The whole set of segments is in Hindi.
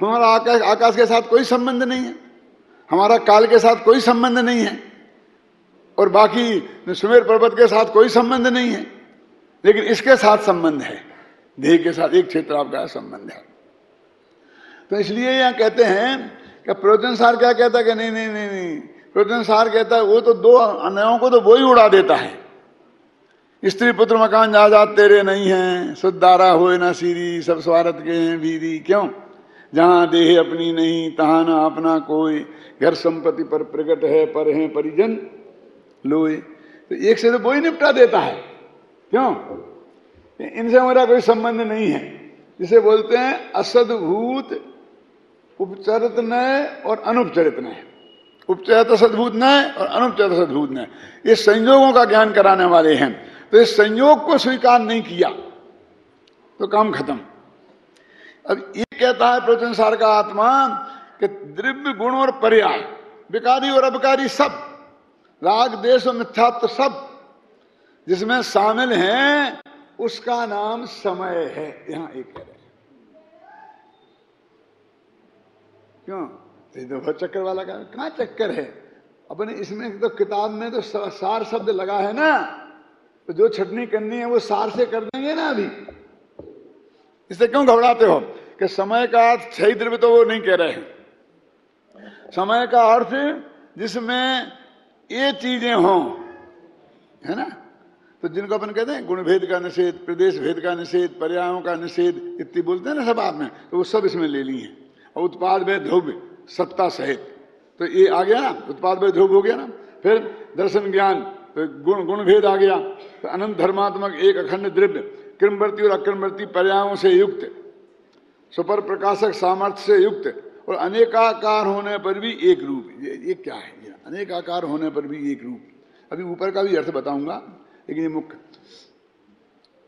हमारा आकाश के साथ कोई संबंध नहीं है, हमारा काल के साथ कोई संबंध नहीं है, और बाकी सुमेर पर्वत के साथ कोई संबंध नहीं है, लेकिन इसके साथ संबंध है, देह के साथ एक क्षेत्र आपका संबंध है। तो इसलिए यहां कहते हैं कि प्रवचन सार क्या कहता है कि नहीं नहीं नहीं नहीं, प्रवचन सार कहता है वो तो दो अन्यों को तो वो ही उड़ा देता है। स्त्री पुत्र मकान जायदाद तेरे नहीं है, सुधारा होए ना सीरी, सब स्वार्थ के हैं भीरी। क्यों? जहां देह अपनी नहीं, तहां ना अपना कोई, घर संपत्ति पर प्रकट है, पर हैं परिजन लोए। तो एक से तो वो ही निपटा देता है। क्यों? इनसे मेरा कोई संबंध नहीं है। जिसे बोलते हैं असद्भूत उपचरित नय और अनुपचरित नय। उपचरित सद्भूत नय और अनुपचरित सद्भूत नय, ये संयोगों का ज्ञान कराने वाले हैं। तो इस संयोग को स्वीकार नहीं किया तो काम खत्म। अब ये कहता है प्रवचन सार का आत्मा कि द्रव्य गुण और पर्याय, विकारी और अविकारी सब, राग देश और मिथ्यात्व सब जिसमें शामिल हैं, उसका नाम समय है। यहां एक कह रहे हैं। क्यों? तो बहुत चक्कर वाला का कहां चक्कर है अपने इसमें? तो किताब में तो सार शब्द लगा है ना, तो जो छटनी करनी है वो सार से कर देंगे ना। अभी इससे क्यों घबराते हो कि समय का अर्थ छह द्रव्य तो वो नहीं कह रहे हैं। समय का अर्थ जिसमें ये चीजें हों, है ना। तो जिनको अपन कहते हैं गुण भेद का निषेध, प्रदेश भेद का निषेध, पर्यायों का निषेध इतनी बोलते हैं ना सब आप में, तो वो सब इसमें ले ली हैं। और उत्पाद भेद ध्रुव सत्ता सहित, तो ये आ गया ना, उत्पाद भेद ध्रुव हो गया ना। फिर दर्शन ज्ञान, तो गुण भेद आ गया। तो अनंत धर्मात्मक एक अखंड द्रव्य, क्रमवर्ती और अक्रमवर्ती पर्यायों से युक्त, सुपर प्रकाशक सामर्थ्य से युक्त और अनेकाकार होने पर भी एक रूप। ये क्या है? ये अनेकाकार होने पर भी एक रूप। अभी ऊपर का भी अर्थ बताऊंगा, लेकिन ये मुख्य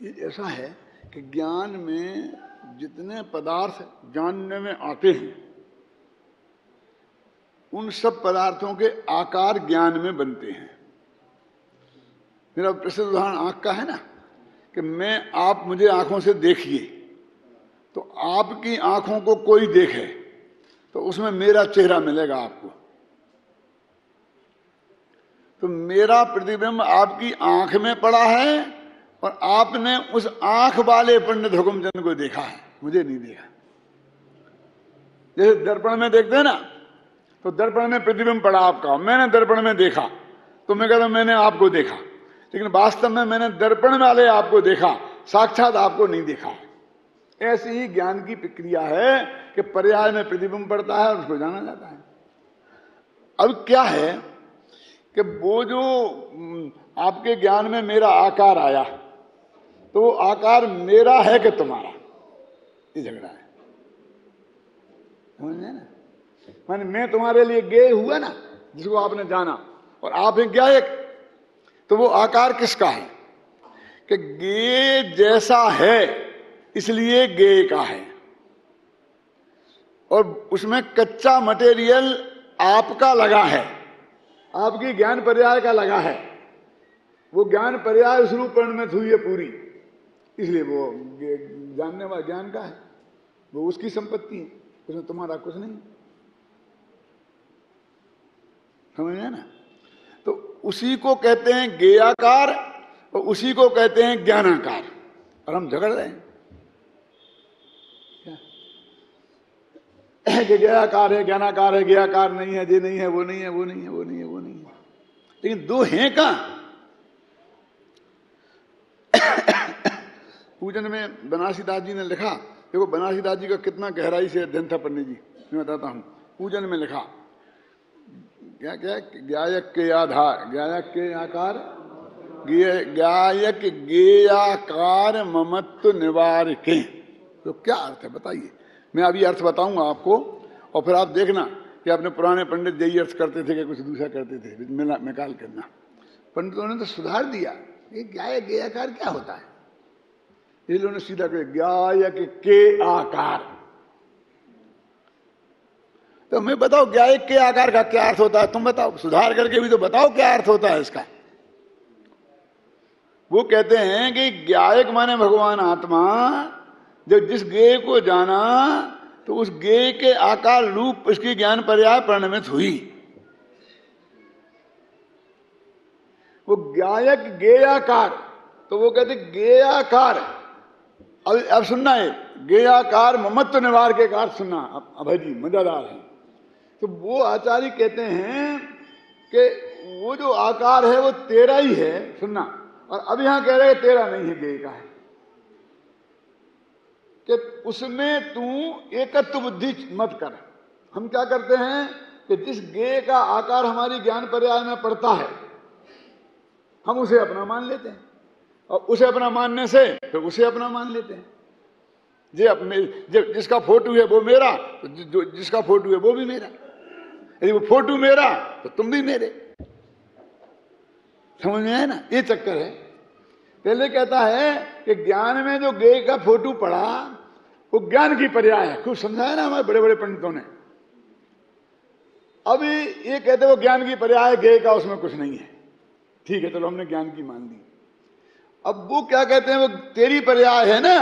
ये ऐसा है कि ज्ञान में जितने पदार्थ जानने में आते हैं, उन सब पदार्थों के आकार ज्ञान में बनते हैं। मेरा प्रसिद्ध उदाहरण आंख का है ना, कि आप मुझे आंखों से देखिए, तो आपकी आंखों को कोई देखे तो उसमें मेरा चेहरा मिलेगा आपको। तो मेरा प्रतिबिंब आपकी आंख में पड़ा है और आपने उस आंख वाले पंडित हुकुमचंद को देखा है, मुझे नहीं देखा। जैसे दर्पण में देखते हैं ना, तो दर्पण में प्रतिबिंब पड़ा आपका, मैंने दर्पण में देखा, तो मैं कहता हूं मैंने आपको देखा, लेकिन वास्तव में मैंने दर्पण वाले आपको देखा, साक्षात आपको नहीं देखा। ऐसी ही ज्ञान की प्रक्रिया है कि पर्याय में प्रतिबिंब पड़ता है और उसको जाना जाता है। अब क्या है कि वो जो आपके ज्ञान में मेरा आकार आया, तो वो आकार मेरा है कि तुम्हारा, ये झगड़ा है। समझ ना? माने मैं तुम्हारे लिए गेय हुआ ना, जिसको आपने जाना, और आप हैं ज्ञायक, तो वो आकार किसका है? कि गेय जैसा है इसलिए गेय का है, और उसमें कच्चा मटेरियल आपका लगा है, आपकी ज्ञान पर्याय का लगा है। वो ज्ञान पर्याय उस रूप परिणमित हुई है पूरी, इसलिए वो जानने वाला ज्ञान का है, वो उसकी संपत्ति है, उसमें तुम्हारा कुछ नहीं। समझ में ना? तो उसी को कहते हैं गेयाकार और उसी को कहते हैं ज्ञानाकार, और हम झगड़ रहे हैं कि ज्ञानाकार है, ज्ञानाकार है, ज्ञाकार नहीं है, ये नहीं है, वो नहीं है, वो नहीं है, वो नहीं है, वो नहीं है, लेकिन दो हैं कहां? पूजन में बनारसी दास जी ने लिखा, देखो बनारसी दास जी का कितना गहराई से अध्ययन था पंडित जी, मैं बताता हूं। पूजन में लिखा क्या क्या, गायक के आधार, गायक के आकार, गायक गेयाकार ममत्व निवार के। तो क्या अर्थ है बताइए? मैं अभी अर्थ बताऊंगा आपको, और फिर आप देखना कि अपने पुराने पंडित यही अर्थ करते थे कि कुछ दूसरा करते थे, निकाल करना। पंडितों ने तो सुधार दिया, ये गायक गेयाकार क्या होता है, ये लोगों ने सीधा कहा गायक के आकार। तो मैं बताओ गायक के आकार का क्या अर्थ होता है? तुम बताओ, सुधार करके भी तो बताओ क्या अर्थ होता है इसका। वो कहते हैं कि गायक माने भगवान आत्मा, जो जिस गेय को जाना तो उस गे के आकार रूप उसकी ज्ञान पर्याय परिणमित हुई। वो गायक गेयाकार, तो वो कहते गेयाकार। अब सुनना है, गेयाकार ममत्व निवार के कार सुनना अभय जी, मजेदार है। तो वो आचार्य कहते हैं कि वो जो आकार है वो तेरा ही है, सुनना। और अब यहां कह रहे हैं तेरा नहीं है, गे का है, कि उसमें तू एकत्व बुद्धि मत कर। हम क्या करते हैं कि जिस गे का आकार हमारी ज्ञान पर्याय में पड़ता है हम उसे अपना मान लेते हैं, और उसे अपना मानने से फिर उसे अपना मान लेते हैं। जिसका फोटो है वो मेरा, तो जिसका फोटो है वो भी मेरा। यदि वो फोटो मेरा तो तुम भी मेरे। समझ में है ना, ये चक्कर है। पहले कहता है कि ज्ञान में जो गे का फोटो पड़ा वो ज्ञान की पर्याय है। खूब समझाया ना हमारे बड़े बड़े पंडितों ने। अभी ये कहते वो ज्ञान की पर्याय गे का, उसमें कुछ नहीं है। ठीक है, चलो हमने ज्ञान की मान ली। अब वो क्या कहते हैं, वो तेरी पर्याय है ना,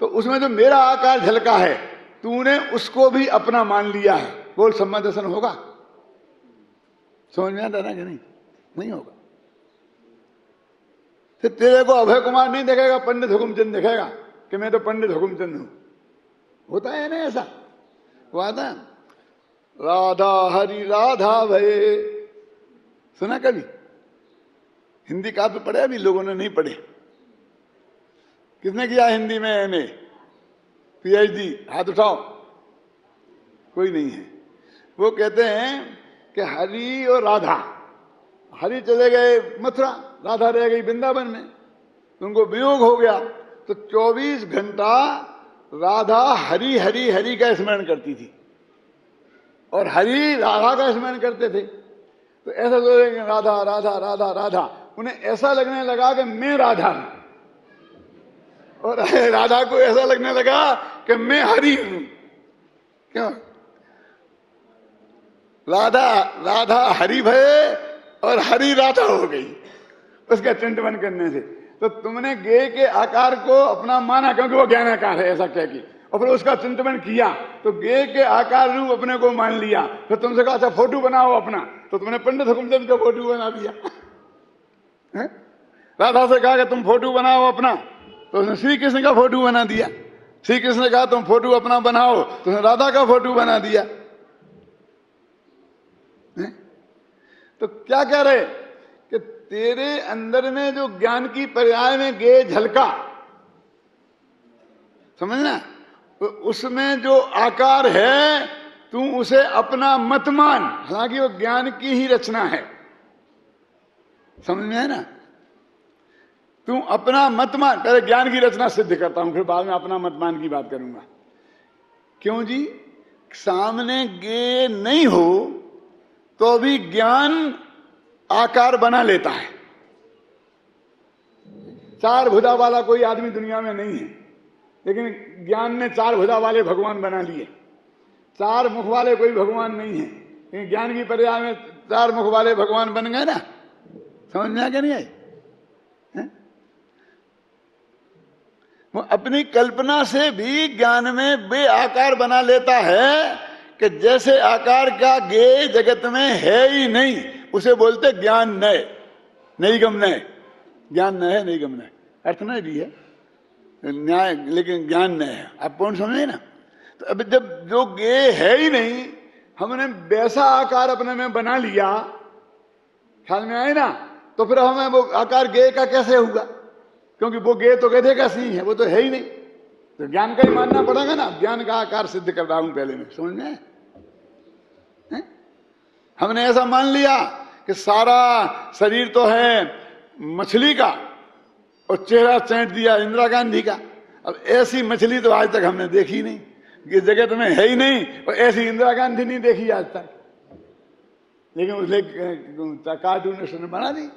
तो उसमें जो मेरा आकार झलका है तूने उसको भी अपना मान लिया है। बोल सम्मत दर्शन होगा? समझ में आता ना कि नहीं? नहीं होगा। फिर तेरे को अभय कुमार नहीं देखेगा, पंडित हुकुमचंद देखेगा कि मैं तो पंडित हुकुमचंद हूं। होता है ना ऐसा? वो आता है राधा हरि राधा भय, सुना कभी? हिंदी काव्य पढ़े अभी लोगों ने? नहीं पढ़े। किसने किया हिंदी में एमए पीएचडी? हाथ उठाओ। कोई नहीं है। वो कहते हैं कि हरि और राधा, हरि चले गए मथुरा, राधा रह गई वृंदावन में, तो उनको वियोग हो गया। तो 24 घंटा राधा हरि हरि हरि का स्मरण करती थी और हरि राधा का स्मरण करते थे। तो ऐसा सोचेंगे राधा राधा राधा राधा, उन्हें ऐसा लगने लगा कि मैं राधा हूं, और राधा को ऐसा लगने लगा कि मैं हरि हूं। क्यों? राधा राधा हरि भय और हरि राधा हो गई उसका चिंतन करने से। तो तुमने गे के आकार को अपना माना क्योंकि वो ज्ञानाकार है ऐसा कह के, और फिर उसका चिंतन किया तो गे के आकार रूप अपने को मान लिया। फिर तुमसे कहा अच्छा फोटो बनाओ अपना, तो तुमने पंडित हुकुमचंद का फोटो बना दिया। राधा से कहा कि तुम फोटो बनाओ अपना, तो उसने श्री कृष्ण का फोटो बना दिया। श्री कृष्ण ने कहा तुम फोटो अपना बनाओ, तो उसने राधा का फोटो बना दिया। तो क्या कह रहे कि तेरे अंदर में जो ज्ञान की पर्याय में गे झलका, समझना, उसमें जो आकार है तू उसे अपना मत मान, हालांकि वो ज्ञान की ही रचना है। समझ में है ना? तू अपना मत मान। पहले ज्ञान की रचना सिद्ध करता हूं, फिर बाद में अपना मत मान की बात करूंगा। क्यों जी? सामने गे नहीं हो तो भी ज्ञान आकार बना लेता है। 4 भुजा वाला कोई आदमी दुनिया में नहीं है, लेकिन ज्ञान ने 4 भुजा वाले भगवान बना लिए। 4 मुख वाले कोई भगवान नहीं है, लेकिन ज्ञान की पर्याय में 4 मुख वाले भगवान बन गए ना। समझ में आ क्या नहीं आई? वो अपनी कल्पना से भी ज्ञान में बे आकार बना लेता है कि जैसे आकार का गे जगत में है ही नहीं, उसे बोलते ज्ञान नय, नहीं गम नय। ज्ञान न है, नहीं गम नय, अर्थ नय भी है न्याय, लेकिन ज्ञान नय है। आप कौन समझे ना? तो अब जब जो गे है ही नहीं, हमने वैसा आकार अपने में बना लिया, ख्याल में आए ना, तो फिर हमें वो आकार गे का कैसे हुआ? क्योंकि वो गे तो गधे का सी है, वो तो है ही नहीं। तो ज्ञान का ही मानना पड़ेगा ना। ज्ञान का आकार सिद्ध कर रहा हूं पहले में, समझ में? हमने ऐसा मान लिया कि सारा शरीर तो है मछली का और चेहरा चैंट दिया इंदिरा गांधी का। अब ऐसी मछली तो आज तक हमने देखी नहीं, ये जगत में है ही नहीं, और ऐसी इंदिरा गांधी नहीं देखी आज तक। लेकिन उसने कार्टूनिस्ट ने बना दी।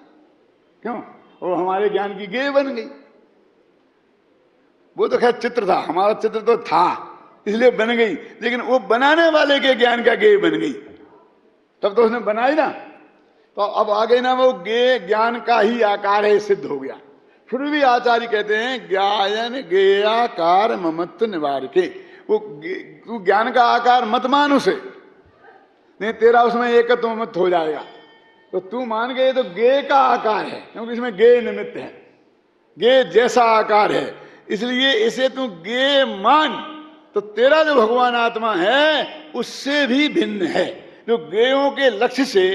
क्यों? वो हमारे ज्ञान की गे बन गई। वो तो खैर चित्र था, हमारा चित्र तो था इसलिए बन गई, लेकिन वो बनाने वाले के ज्ञान का गे बन गई, तब तो उसने बनाई ना। तो अब आ गई ना, वो गे ज्ञान का ही आकार है, सिद्ध हो गया। फिर भी आचार्य कहते हैं ज्ञायन गेयाकार ममत्व निवार के, वो तू ज्ञान का आकार मत मान उसे, नहीं तेरा उसमें एकत्व मत हो जाएगा। तो तू मान के ये तो गे का आकार है, क्योंकि इसमें गे निमित्त है, गे जैसा आकार है, इसलिए इसे तू गे मान। तो तेरा जो भगवान आत्मा है उससे भी भिन्न है। जो गेयों के लक्ष्य से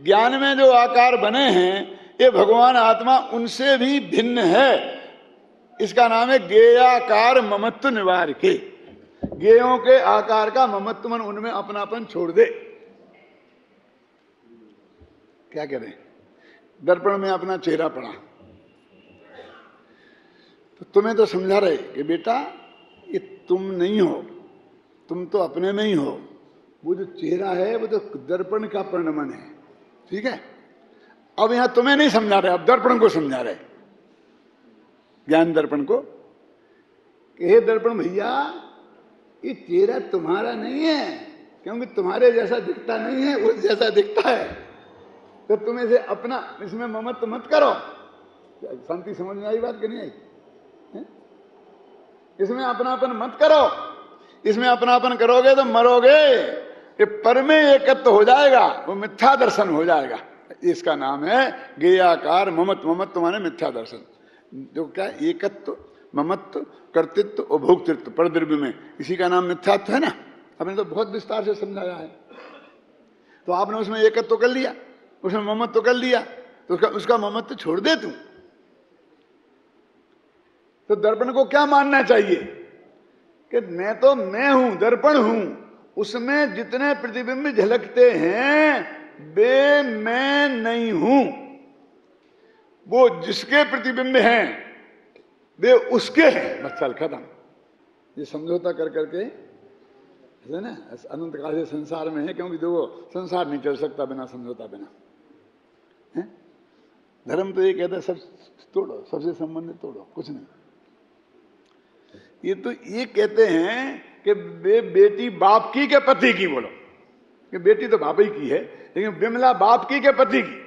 ज्ञान में जो आकार बने हैं ये भगवान आत्मा उनसे भी भिन्न है। इसका नाम है गेयाकार ममत्व निवार के। गेयों के आकार का ममत्व मन उनमें अपनापन छोड़ दे। क्या करें, दर्पण में अपना चेहरा पड़ा तो तुम्हें तो समझा रहे कि बेटा ये तुम नहीं हो, तुम तो अपने में ही हो। वो जो चेहरा है वो तो दर्पण का परिणमन है, ठीक है। अब यहां तुम्हें नहीं समझा रहे, अब दर्पण को समझा रहे, ज्ञान दर्पण को कि हे दर्पण भैया ये चेहरा तुम्हारा नहीं है, क्योंकि तुम्हारे जैसा दिखता नहीं है, उस जैसा दिखता है। तो तुम इसे अपना, इसमें ममत्व मत करो। शांति समझ में आई बात कि नहीं आई? इसमें अपनापन मत करो। इसमें अपनापन करोगे तो मरोगे। ये पर में एकत्व हो जाएगा, वो मिथ्या दर्शन हो जाएगा। इसका नाम है गेयाकार ममत्व। ममत्व माने मिथ्या दर्शन, जो क्या एकत्व, ममत्व, कर्तृत्व और भोक्तृत्व परद्रव्य में, इसी का नाम मिथ्यात्व है ना। हमने तो बहुत विस्तार से समझाया है। तो आपने उसमें एकत्व कर लिया, उसमें ममत्व कर लिया, तो उसका ममत्व छोड़ दे तू। तो दर्पण को क्या मानना चाहिए कि मैं तो मैं हूं, दर्पण हूं, उसमें जितने प्रतिबिंब झलकते हैं वे मैं नहीं हूं। वो जिसके प्रतिबिंब हैं वे उसके हैं, बस चल खत्म। ये समझौता कर करके है ना, अनंत काल से संसार में है, क्योंकि देखो संसार नहीं चल सकता बिना समझौता, बिना है? धर्म तो ये कहता है सब तोड़ो, सबसे संबंध तोड़ो, कुछ नहीं। ये तो ये कहते हैं कि बेटी बाप की के पति की, बोलो कि बेटी तो बाप ही की है, लेकिन बिमला बाप की के पति की।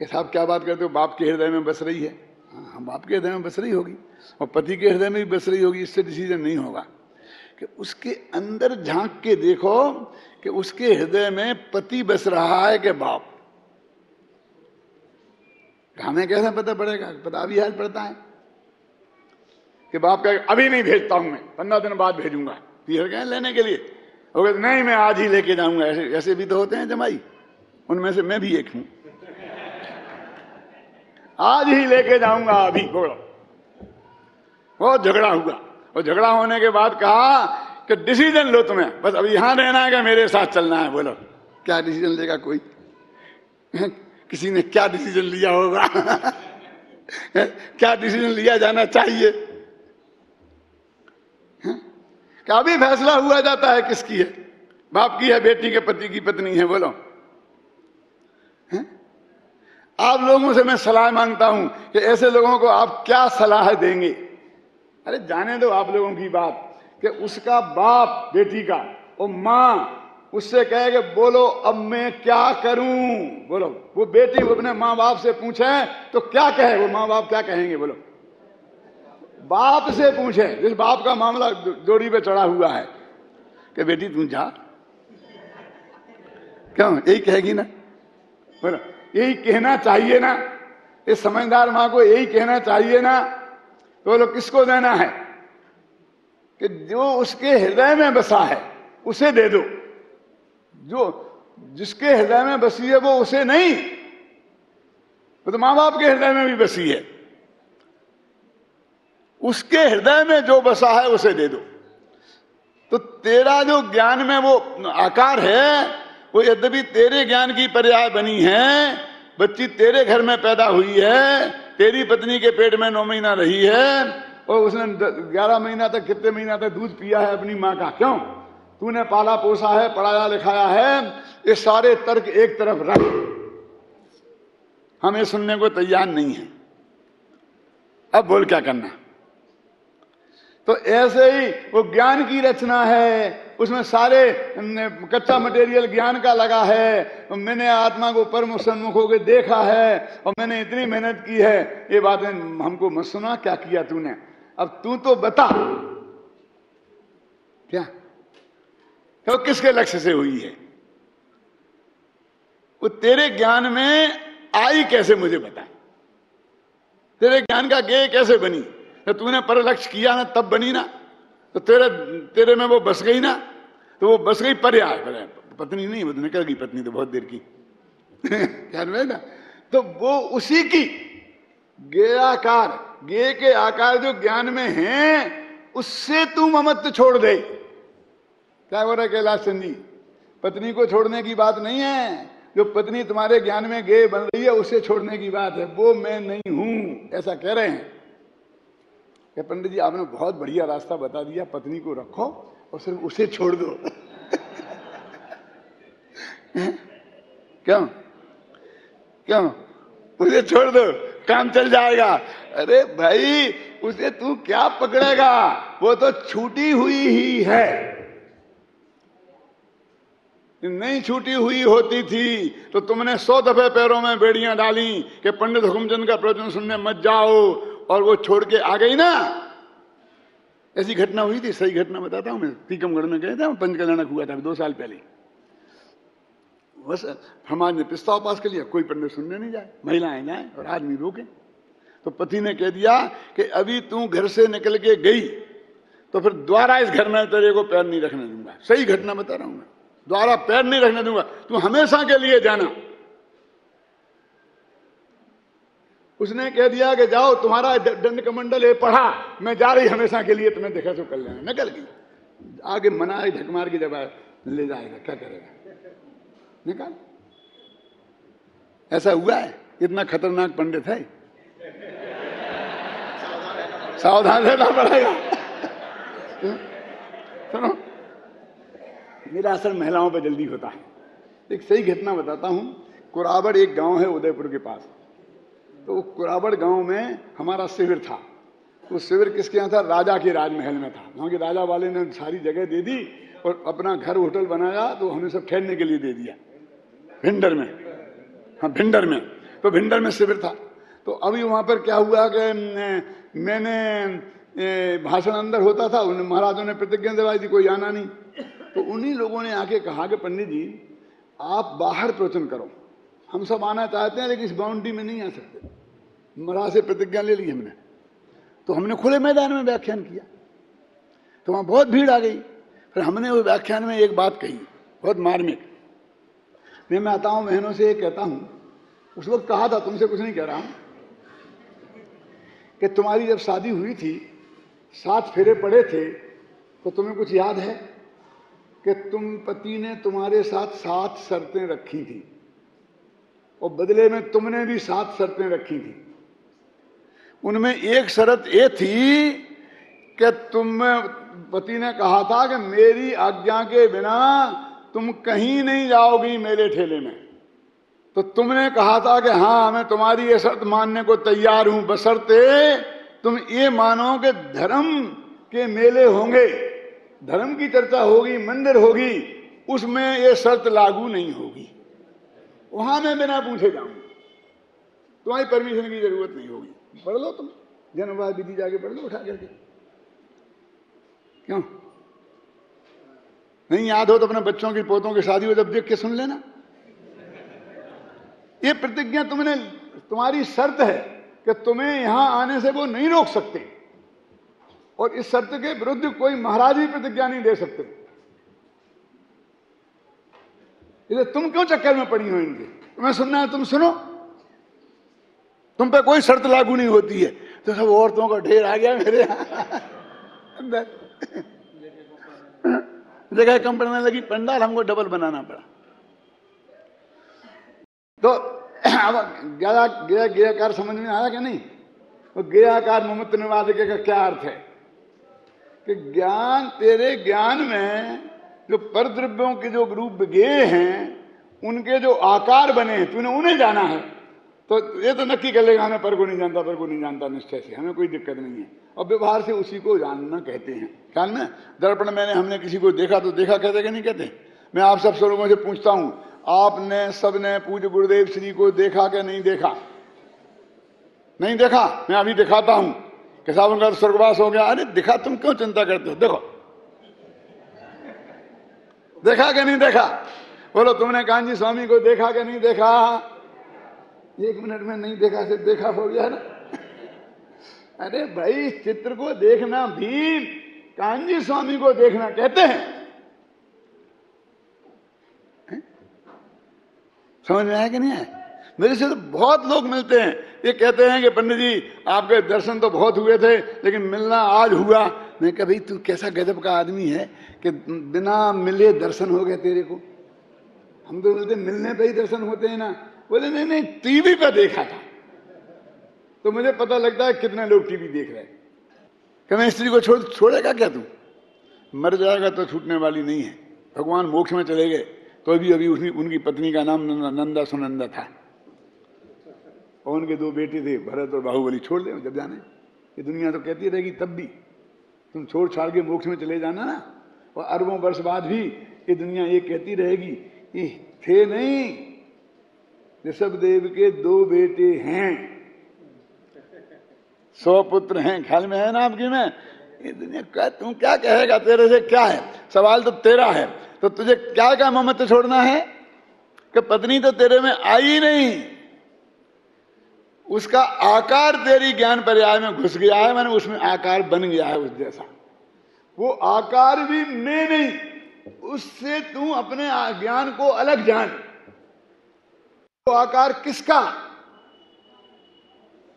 कि साहब क्या बात करते हो, बाप के हृदय में बस रही है। हाँ, बाप के हृदय में बस रही होगी और पति के हृदय में भी बस रही होगी। इससे डिसीजन नहीं होगा कि उसके अंदर झांक के देखो कि उसके हृदय में पति बस रहा है कि बाप। हमें कैसे पता पड़ेगा? पता भी हाल पड़ता है कि बाप का अभी नहीं भेजता हूं, मैं 15 दिन बाद भेजूंगा। फिर गए लेने के लिए, हो गए नहीं मैं आज ही लेके जाऊंगा। ऐसे ऐसे भी तो होते हैं जमाई, उनमें से मैं भी एक हूं। आज ही लेके जाऊंगा अभी, बोलो। बहुत झगड़ा हुआ और झगड़ा होने के बाद कहा कि डिसीजन लो तुम्हें, बस अब यहां रहना है कि मेरे साथ चलना है। बोलो क्या डिसीजन लेगा कोई? किसी ने क्या डिसीजन लिया होगा? क्या डिसीजन लिया जाना चाहिए? क्या अभी फैसला हुआ जाता है किसकी है? बाप की है, बेटी के पति की पत्नी है? बोलो। आप लोगों से मैं सलाह मांगता हूं कि ऐसे लोगों को आप क्या सलाह देंगे? अरे जाने दो आप लोगों की बात कि उसका बाप बेटी का और मां उससे कहे कि बोलो अब मैं क्या करूं। बोलो वो बेटी अपने माँ बाप से पूछे तो क्या कहे? वो माँ बाप क्या कहेंगे? बोलो बाप से पूछे, जिस बाप का मामला जोड़ी पे चढ़ा हुआ है कि बेटी तू जा, क्यों? यही कहेगी ना। बोलो यही कहना चाहिए ना, इस समझदार मां को यही कहना चाहिए ना। तो बोलो किसको देना है कि जो उसके हृदय में बसा है उसे दे दो। जो जिसके हृदय में बसी है वो उसे नहीं, वो तो मां बाप के हृदय में भी बसी है। उसके हृदय में जो बसा है उसे दे दो। तो तेरा जो ज्ञान में वो आकार है वो यद्यपि तेरे ज्ञान की पर्याय बनी है, बच्ची तेरे घर में पैदा हुई है, तेरी पत्नी के पेट में 9 महीना रही है और उसने 11 महीना तक, कितने महीना तक दूध पिया है अपनी माँ का? क्यों? तूने पाला पोसा है, पढ़ाया लिखाया है। ये सारे तर्क एक तरफ रख, हमें सुनने को तैयार नहीं है। अब बोल क्या करना? तो ऐसे ही वो ज्ञान की रचना है, उसमें सारे कच्चा मटेरियल ज्ञान का लगा है। मैंने आत्मा को परम सन्मुख होकर देखा है और मैंने इतनी मेहनत की है। ये बातें हमको मत सुना, क्या किया तूने? अब तू तो बता क्या तो किसके लक्ष्य से हुई है? वो तेरे ज्ञान में आई कैसे, मुझे बता। तेरे ज्ञान का गेय कैसे बनी? तो तूने पर लक्ष्य किया ना, तब बनी ना। तो तेरे में वो बस गई ना, तो वो बस गई पर्याय। पत्नी नहीं, वो तो निकल गई पत्नी तो बहुत देर की ख्याल में ना। तो वो उसी की गेयाकार, गेय के आकार जो ज्ञान में है, उससे तू ममत्व छोड़ दे। क्या हो रहा है कैलाश चंद जी? पत्नी को छोड़ने की बात नहीं है, जो पत्नी तुम्हारे ज्ञान में गेय बन रही है उसे छोड़ने की बात है। वो मैं नहीं हूं, ऐसा कह रहे हैं। क्या पंडित जी आपने बहुत बढ़िया रास्ता बता दिया, पत्नी को रखो और सिर्फ उसे छोड़ दो क्यों क्यों? उसे छोड़ दो, काम चल जाएगा। अरे भाई, उसे तू क्या पकड़ेगा? वो तो छूटी हुई ही है। नहीं छूटी हुई होती थी तो तुमने 100 दफे पैरों में बेड़ियां डाली कि पंडित हुकुमचंद का प्रवचन सुनने मत जाओ, और वो छोड़ के आ गई ना। ऐसी घटना हुई थी, सही घटना बताता हूं मैं। टीकमगढ़ में गए थे, पंचकल्याणक हुआ था 2 साल पहले। बस समाज ने प्रस्ताव पास कर लिया, कोई पंडित सुनने नहीं जाए, महिलाएं जाए और आदमी रोके। तो पति ने कह दिया कि अभी तू घर से निकल के गई तो फिर दोबारा इस घर में तेरे को पैर नहीं रखने दूंगा। सही घटना बता रहा हूं मैं, दोबारा पैर नहीं रखने दूंगा, तू हमेशा के लिए जाना। उसने कह दिया कि जाओ, तुम्हारा दंड कमंडल है पढ़ा, मैं जा रही हमेशा के लिए, तुम्हें देखा तो कर लेना। निकल गई, आगे मना ढक मार के जब ले जाएगा, क्या करेगा? निकाल। ऐसा हुआ है? इतना खतरनाक पंडित है, सावधान रहना पड़ेगा। सुनो, मेरा असर महिलाओं पर जल्दी होता है। एक सही घटना बताता हूं। कुराबड़ एक गांव है उदयपुर के पास। तो कुराबड़ गांव में हमारा शिविर था। वो शिविर किसके यहाँ था? राजा के राजमहल में था। वहां के राजा वाले ने सारी जगह दे दी और अपना घर होटल बनाया, तो हमें सब ठहरने के लिए दे दिया भिंडर में। हाँ, भिंडर में। तो भिंडर में शिविर था। तो अभी वहां पर क्या हुआ कि मैंने भाषण अंदर होता था, उन्हें महाराजों ने प्रतिज्ञा दिलाई थी, कोई आना नहीं। तो उन्हीं लोगों ने आके कहा कि पंडित जी आप बाहर प्रवचन करो, हम सब आना चाहते हैं लेकिन इस बाउंड्री में नहीं आ सकते। महाराज से प्रतिज्ञा ले ली हमने। तो हमने खुले मैदान में व्याख्यान किया, तो वहां बहुत भीड़ आ गई। फिर हमने उस व्याख्यान में एक बात कही बहुत मार्मिक। मैं आता हूं बहनों से एक कहता हूं, उस वक्त कहा था, तुमसे कुछ नहीं कह रहा हूं, कि तुम्हारी जब शादी हुई थी 7 फेरे पड़े थे, तो तुम्हें कुछ याद है कि तुम पति ने तुम्हारे साथ 7 शर्तें रखी थी और बदले में तुमने भी 7 शर्तें रखी थी। उनमें एक शर्त ये थी कि पति ने कहा था कि मेरी आज्ञा के बिना तुम कहीं नहीं जाओगी मेरे ठेले में। तो तुमने कहा था कि हाँ, मैं तुम्हारी ये शर्त मानने को तैयार हूं, बशर्ते तुम ये मानो कि धर्म के मेले होंगे, धर्म की चर्चा होगी, मंदिर होगी, उसमें ये शर्त लागू नहीं होगी। वहां मैं बिना पूछे जाऊंगा, तुम्हारी परमिशन की जरूरत नहीं होगी। पढ़ लो तुम, जन्मवाद विधि जाके पढ़ लो उठा करके। क्यों नहीं याद हो तो अपने बच्चों की पोतों की शादी हो जब देख के सुन लेना। ये प्रतिज्ञा तुम्हारी शर्त है कि तुम्हें यहां आने से वो नहीं रोक सकते, और इस शर्त के विरुद्ध कोई महाराज भी प्रतिज्ञा नहीं दे सकते। इसलिए तुम क्यों चक्कर में पड़ी हो इनके? तुम्हें सुनना है तुम सुनो, तुम पे कोई शर्त लागू नहीं होती है। तो सब औरतों का ढेर आ गया मेरे अंदर, जगह कम पड़ने लगी, पंडाल हमको डबल बनाना पड़ा। तो अब गेयाकार समझ में आया कि नहीं? तो गेयाकार ममत्व निवादक का क्या अर्थ है? कि ज्ञान, तेरे ज्ञान में जो परद्रव्यों के जो रूप गेय हैं, उनके जो आकार बने हैं, तूने उन्हें जाना है। तो ये तो नक्की कर लेगा, हमें पर को नहीं जानता, पर को नहीं जानता, निश्चय से हमें कोई दिक्कत नहीं है। और व्यवहार से उसी को जानना कहते हैं। ख्याल में दर्पण में हमने किसी को देखा तो देखा कहते कि नहीं कहते? मैं आप सब लोगों से पूछता हूं, आपने सबने पूज्य गुरुदेव श्री को देखा कि नहीं देखा? नहीं देखा? मैं अभी दिखाता हूं कि साहब उनका स्वर्गवास हो गया। अरे दिखा, तुम क्यों चिंता करते हो? देखो, देखा कि नहीं देखा? बोलो, तुमने कान्जी स्वामी को देखा कि नहीं देखा? 1 मिनट में नहीं देखा से देखा हो गया ना। अरे भाई, इस चित्र को देखना भी कान्जी स्वामी को देखना कहते हैं। समझ में आया कि नहीं आया? मेरे से तो बहुत लोग मिलते हैं, ये कहते हैं कि पंडित जी आपके दर्शन तो बहुत हुए थे लेकिन मिलना आज हुआ। मैं कहा भाई, तू कैसा गजब का आदमी है कि बिना मिले दर्शन हो गए तेरे को? हम तो बोलते मिलने पे ही दर्शन होते हैं ना। बोले नहीं नहीं, टीवी पे देखा था। तो मुझे पता लगता है कितने लोग टीवी देख रहे हैं। कि मैं स्त्री को छोड़ेगा क्या तू? मर जाएगा तो छूटने वाली नहीं है। भगवान मोक्ष में चले गए तो भी अभी उनकी पत्नी का नाम नंदा सुनंदा था, और उनके 2 बेटे थे, भरत और बाहुबली। छोड़ दे जब जाने, ये दुनिया तो कहती रहेगी तब भी तुम छोड़ छाड़ के मोक्ष में चले जाना ना, और अरबों वर्ष बाद भी ये दुनिया ये कहती रहेगी ये थे नहीं, ऋषभदेव के 2 बेटे हैं, 100 पुत्र हैं। ख्याल में है ना आपकी? में ये दुनिया का तू क्या कहेगा? तेरे से क्या है? सवाल तो तेरा है। तो तुझे क्या क्या ममत्व छोड़ना है कि पत्नी तो तेरे में आई नहीं, उसका आकार तेरी ज्ञान पर्याय में घुस गया है, मैंने उसमें आकार बन गया है उस जैसा। वो आकार भी मैं नहीं, उससे तू अपने ज्ञान को अलग जान। वो आकार किसका?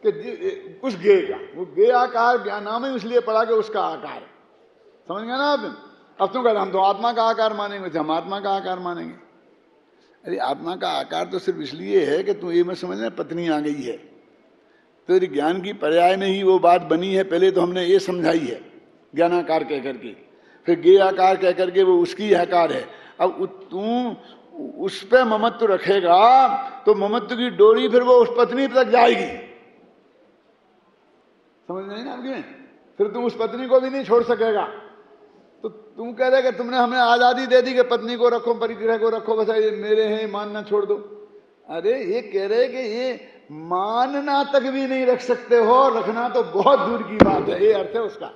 कि उस गे का, वो गे आकार ज्ञान नाम है इसलिए पढ़ा कि उसका आकार। समझ गए ना आप? अब तुम कहते हम तो आत्मा का आकार मानेंगे, तो हम आत्मा का आकार मानेंगे। अरे आत्मा का आकार तो सिर्फ इसलिए है कि तू ये मत समझना पत्नी आ गई है, तो तेरी ज्ञान की पर्याय में ही वो बात बनी है। पहले तो हमने ये समझाई है ज्ञानाकार कह करके, फिर गे आकार कह करके वो उसकी आकार है। अब तू उस पे ममत्व रखेगा तो ममत्व की डोरी फिर वो उस पत्नी तक जाएगी। समझ नहीं ना आपकी? फिर तुम उस पत्नी को भी नहीं छोड़ सकेगा। तो तुम कह रहे कि तुमने हमें आजादी दे दी कि पत्नी को रखो, परिग्रह को रखो, बस ये मेरे हैं, मानना छोड़ दो। अरे ये कह रहे कि ये मानना तक भी नहीं रख सकते हो, रखना तो बहुत दूर की बात है। ये अर्थ है उसका।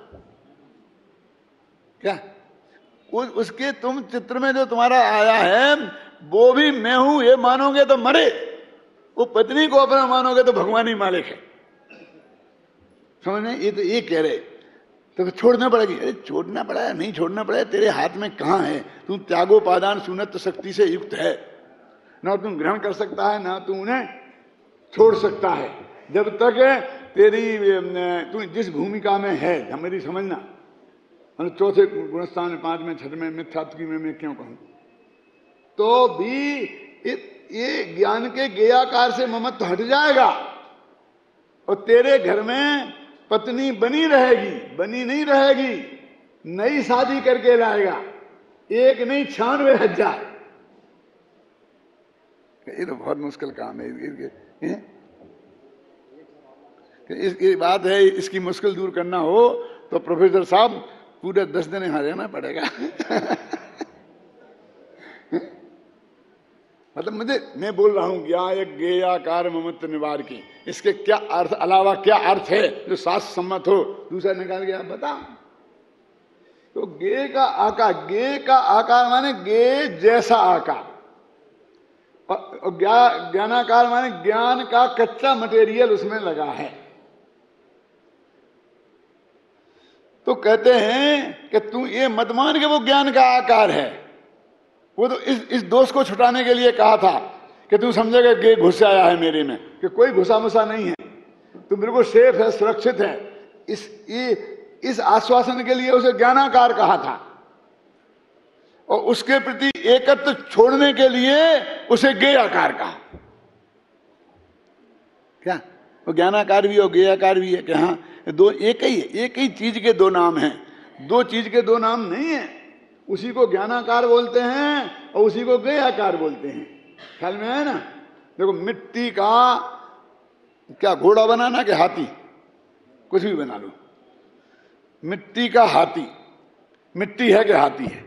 क्या उसके तुम चित्र में जो तुम्हारा आया है वो भी मैं हूं ये मानोगे तो मरे, वो पत्नी को अपना मानोगे तो भगवान ही मालिक है। समझ में? ये तो ये कह रहे तो छोड़ना पड़ेगी। अरे छोड़ना पड़ा है, नहीं छोड़ना पड़ा है, तेरे हाथ में कहां है। तू त्यागोपादान शून्यत्व शक्ति से युक्त है, ना तुम ग्रहण कर सकता है ना तू उन्हें छोड़ सकता है। जब तक तेरी तू जिस भूमिका में है, मेरी समझना, चौथे गुणस्थान में, 5वें, 6वें मिथ्यात्व की मैं क्यों कहूं, तो भी ये ज्ञान के गेयाकार से ममत्व हट जाएगा और तेरे घर में पत्नी बनी रहेगी, बनी नहीं रहेगी, नई शादी करके लाएगा, 1 नहीं 96,000। ये तो बहुत मुश्किल काम है। इसकी बात है, इसकी मुश्किल दूर करना हो तो प्रोफेसर साहब पूरे 10 दिन यहां रहना पड़ेगा। मतलब मैं बोल रहा हूं ज्ञा एक गेयाकार ममत्व निवार की, इसके क्या अर्थ, अलावा क्या अर्थ है जो शास्त्र सम्मत हो, दूसरा निकाल के आप बताओ। तो गे का आकार माने गे जैसा आकार, और ज्ञानाकार माने ज्ञान का कच्चा मटेरियल उसमें लगा है। तो कहते हैं कि तू ये मत मान के वो ज्ञान का आकार है। वो तो इस दोष को छुटाने के लिए कहा था कि तू समझेगा गे घुस आया है मेरे में, कि कोई घुसा मुसा नहीं है, तू बिल्कुल सेफ है, सुरक्षित है। इस आश्वासन के लिए उसे ज्ञानाकार कहा था, और उसके प्रति एकत्व छोड़ने के लिए उसे गे आकार कहा। क्या वो ज्ञानाकार भी और गे आकार भी है कि हाँ दो एक ही है, एक ही चीज के 2 नाम हैं, 2 चीज के 2 नाम नहीं है। उसी को ज्ञानाकार बोलते हैं और उसी को गे आकार बोलते हैं। ख्याल में है ना? देखो मिट्टी का क्या घोड़ा बनाना कि हाथी, कुछ भी बना लो, मिट्टी का हाथी, मिट्टी है कि हाथी है?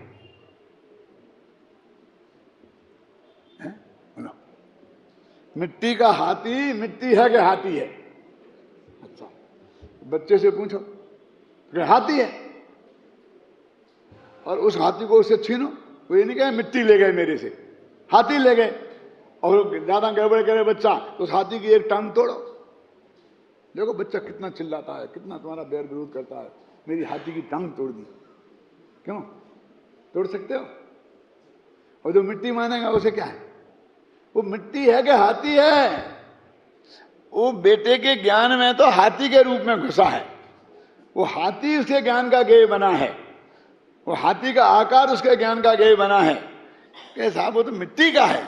बोलो, मिट्टी का हाथी, मिट्टी है कि हाथी है? अच्छा, बच्चे से पूछो कि हाथी है, और उस हाथी को उससे छीनो, वो ये नहीं कहे मिट्टी ले गए मेरे से, हाथी ले गए। और ज्यादा गड़बड़ करे बच्चा तो उस हाथी की एक टांग तोड़ो। देखो बच्चा कितना चिल्लाता है, कितना तुम्हारा बैर विरोध करता है, मेरी हाथी की टांग तोड़ दी। क्यों तोड़ सकते हो? और जो मिट्टी मानेगा उसे क्या है? वो मिट्टी है कि हाथी है? वो बेटे के ज्ञान में तो हाथी के रूप में घुसा है, वो हाथी उसके ज्ञान का गेय बना है, वो हाथी का आकार उसके ज्ञान का गेय बना है। कि साहब वो तो मिट्टी का है।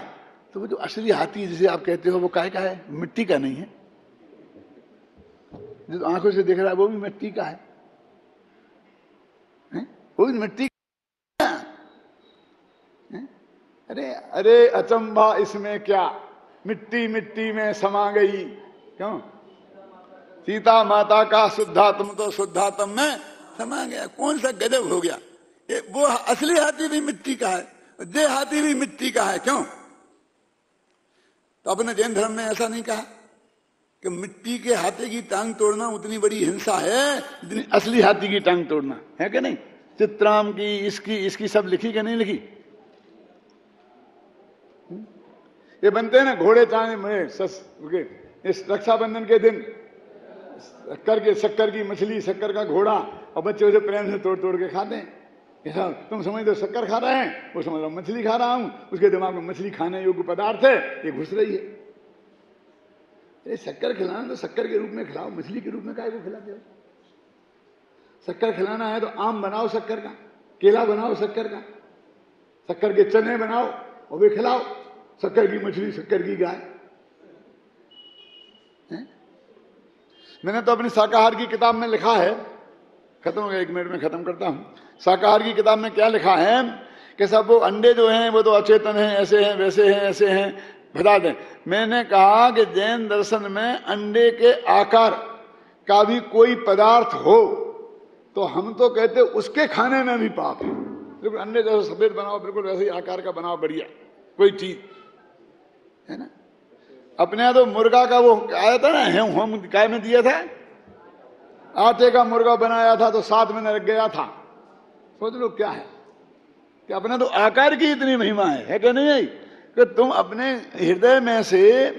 तो वो जो असली हाथी जिसे आप कहते हो वो काय का है? मिट्टी का नहीं है। जो आंखों से दिख रहा है वो भी मिट्टी का है, वो भी मिट्टी का है? अरे अरे अचंभा इसमें क्या, मिट्टी मिट्टी में समा गई। क्यों? सीता माता का शुद्धात्म तो शुद्धात्म में समा गया। कौन सा गजब हो गया? वो असली हाथी भी मिट्टी का है, ये हाथी भी मिट्टी का है। क्यों? तो अपने जैन धर्म में ऐसा नहीं कहा कि मिट्टी के हाथी की टांग तोड़ना उतनी बड़ी हिंसा है जितनी असली हाथी की टांग तोड़ना है। कि नहीं? चित्राम की, इसकी सब लिखी कि नहीं लिखी? ये बनते हैं ना घोड़े चाहे में इस रक्षाबंधन के दिन शक्कर की मछली, शक्कर का घोड़ा, और बच्चे उसे प्रेम से तोड़ तोड़ के खाते हैं। ऐसा तुम समझ दो शक्कर खा रहे हैं, वो समझ लो मछली खा रहा हूं, उसके दिमाग में मछली खाने योग्य पदार्थ है, ये घुस रही है। ये शक्कर खिलाना तो शक्कर के रूप में खिलाओ, मछली के रूप में काहे को खिलाते हो? शक्कर खिलाना है तो आम बनाओ शक्कर का, केला बनाओ शक्कर का, शक्कर के चने बनाओ और वे खिलाओ। शक्कर की मछली, शक्कर की गाय। मैंने तो अपनी शाकाहार की किताब में लिखा है, खत्म हो गया, 1 मिनट में खत्म करता हूं। शाकाहार की किताब में क्या लिखा है कि सब वो अंडे जो हैं वो तो अचेतन हैं, ऐसे हैं वैसे हैं ऐसे हैं, बता दें। मैंने कहा कि जैन दर्शन में अंडे के आकार का भी कोई पदार्थ हो तो हम तो कहते उसके खाने में भी पाप है। बिल्कुल अंडे जैसे सफेद बनाओ, बिल्कुल वैसे ही आकार का बनाओ, बढ़िया कोई चीज है ना। अपने यहाँ तो मुर्गा का वो आया था ना, हम काय में दिया था, आटे का मुर्गा बनाया था तो 7 महीने लग गया था। सोच लो क्या है कि अपने तो आकार की इतनी महिमा है कि नहीं है कि तुम अपने हृदय में से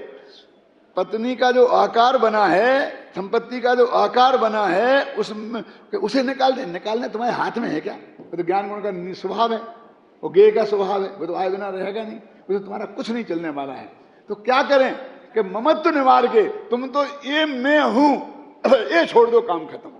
पत्नी का जो आकार बना है, संपत्ति का जो आकार बना है, उसे निकालने तुम्हारे हाथ में है क्या? वो तो ज्ञान गुण का स्वभाव है, वो गेय का स्वभाव है, वो तो आए बिना रहेगा नहीं, वो तो तुम्हारा कुछ नहीं चलने वाला है। तो क्या करें कि ममत्व निवार के तुम तो ये मैं हूं, ये छोड़ दो, काम खत्म।